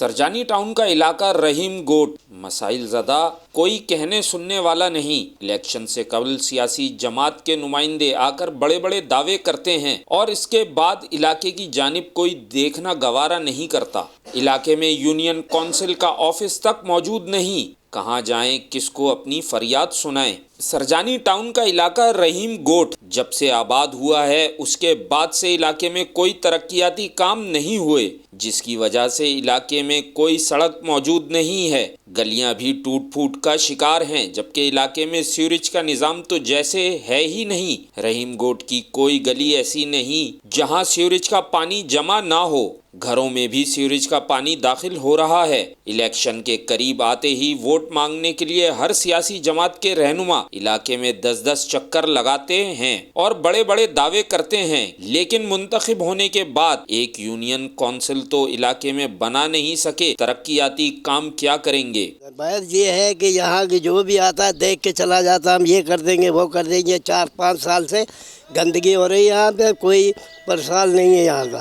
Surjani town کا علاقہ رحیم گوٹ مسائل زدہ، کوئی کہنے سننے والا نہیں۔ الیکشن سے قبل سیاسی جماعت کے نمائندے آ کر بڑے بڑے دعوے کرتے ہیں اور اس کے بعد علاقے کی جانب کوئی دیکھنا گوارا نہیں کرتا۔ علاقے میں یونین کونسل کا آفس تک موجود نہیں، کہاں جائیں، کس کو اپنی فریاد سنائیں۔ سرجانی ٹاؤن کا علاقہ رحیم گوٹ جب سے آباد ہوا ہے اس کے بعد سے علاقے میں کوئی ترقیاتی کام نہیں ہوئے، جس کی وجہ سے علاقے میں کوئی سڑک موجود نہیں ہے۔ گلیاں بھی ٹوٹ پھوٹ کا شکار ہیں، جبکہ علاقے میں سیوریج کا نظام تو جیسے ہے ہی نہیں۔ رحیم گوٹ کی کوئی گلی ایسی نہیں جہاں سیوریج کا پانی جمع نہ ہو، گھروں میں بھی سیوریج کا پانی داخل ہو رہا ہے۔ الیکشن کے قریب آتے ہی ووٹ مانگنے کے لیے ہر سیاسی جماعت کے رہنما علاقے میں 10 چکر لگاتے ہیں اور بڑے بڑے دعوے کرتے ہیں، لیکن منتخب ہونے کے بعد ایک یونین کونسل تو علاقے میں بنا نہیں سکے، ترقیاتی کام کیا کریں گے؟ بات یہ ہے کہ یہاں کی جو بھی آتا ہے دیکھ کے چلا جاتا، ہم یہ کر دیں گے وہ کر دیں گے۔ 4-5 سال سے گندگی ہو رہی ہے یہاں پہ، کوئی پرسال نہیں ہے یہاں کا۔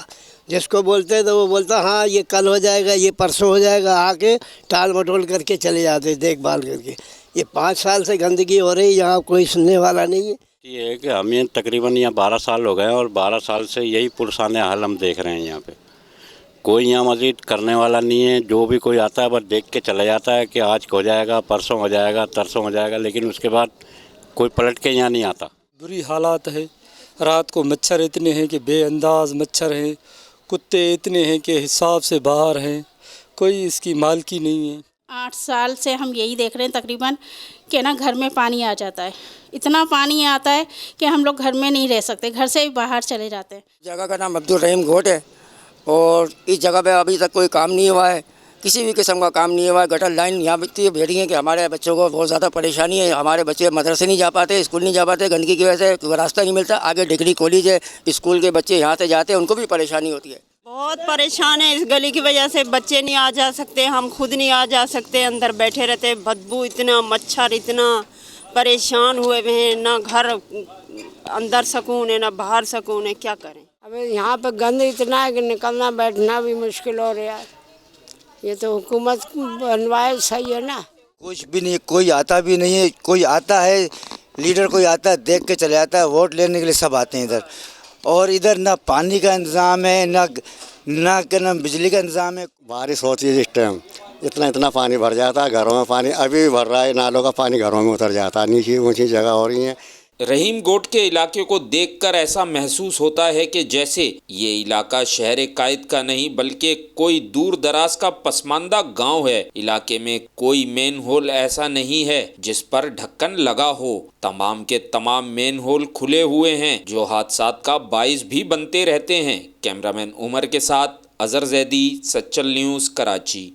جس کو بولتے تو وہ بولتا ہاں یہ کل ہو جائے گا، یہ پرسوں ہو جائے گا، آ کے ٹال مٹول کر کے چلے جاتے دیکھ بھال کر کے۔ یہ 5 سال سے گندگی ہو رہی ہے، یہاں کوئی سننے والا نہیں ہے۔ یہ ہے کہ ہمیں تقریباً یہاں 12 سال ہو گئے ہیں اور 12 سال سے یہی پرسان حال ہم دیکھ رہے ہیں۔ یہاں پہ کوئی یہاں مزید کرنے والا نہیں ہے، جو بھی کوئی آتا ہے بس دیکھ کے چلا جاتا ہے کہ آج ہو جائے گا، پرسوں ہو جائے گا، ترسوں ہو جائے گا، لیکن اس کے بعد کوئی پلٹ کے یہاں نہیں آتا۔ بری حالات ہے، رات کو مچھر اتنے ہیں کہ بے انداز مچھر ہیں، کتے اتنے ہیں کہ حساب سے باہر ہیں، کوئی اس کی مالکی نہیں ہے۔ 8 سال سے ہم یہی دیکھ رہے ہیں تقریباً کہ نا گھر میں پانی آ جاتا ہے، اتنا پانی آتا ہے کہ ہم لوگ گھر میں نہیں رہ سکتے، گھر سے باہر چلے جاتے ہیں۔ جگہ کا نام عبدالرحیم گوٹ ہے اور اس جگہ پہ ابھی تک کوئی کام نہیں ہوا ہے، کسی بھی قسم کا کام نہیں ہوا ہے۔ گٹر لائن یہاں پہ اتنی بھیڑی ہے کہ ہمارے بچوں کو بہت زیادہ پریشانی ہے، ہمارے بچے مدرسے نہیں جا پاتے، اسکول نہیں جا پاتے گندگی کی وجہ سے، کیونکہ راستہ نہیں ملتا۔ آگے ڈگری کالج ہے، اسکول کے بچے یہاں سے جاتے ہیں، ان کو بھی پریشانی ہوتی ہے۔ بہت پریشان ہے اس گلی کی وجہ سے، بچے نہیں آ جا سکتے، ہم خود نہیں آ جا سکتے، اندر بیٹھے رہتے، بدبو اتنا، مچھر اتنا، پریشان ہوئے ہیں، نہ گھر اندر سکون ہے نہ باہر سکون ہے، کیا کریں؟ اب یہاں پہ گند اتنا ہے کہ نکلنا بیٹھنا بھی مشکل ہو رہا ہے۔ یہ تو حکومت بنوائے صحیح ہے نا۔ کچھ بھی نہیں، کوئی آتا بھی نہیں ہے، کوئی آتا ہے لیڈر کوئی آتا ہے دیکھ کے چلے جاتا ہے، ووٹ لینے کے لیے سب آتے ہیں ادھر، اور ادھر نہ پانی کا انتظام ہے نہ بجلی کا انتظام ہے۔ بارش ہوتی ہے جس ٹائم اتنا پانی بھر جاتا ہے، گھروں میں پانی ابھی بھی بھر رہا ہے، نالوں کا پانی گھروں میں اتر جاتا ہے، نیچی اونچی جگہ ہو رہی ہیں۔ رحیم گوٹ کے علاقے کو دیکھ کر ایسا محسوس ہوتا ہے کہ جیسے یہ علاقہ شہر قائد کا نہیں بلکہ کوئی دور دراز کا پسماندہ گاؤں ہے۔ علاقے میں کوئی مین ہول ایسا نہیں ہے جس پر ڈھکن لگا ہو، تمام کے تمام مین ہول کھلے ہوئے ہیں جو حادثات کا باعث بھی بنتے رہتے ہیں۔ کیمرہ مین عمر کے ساتھ اظہر زیدی، سچل نیوز، کراچی۔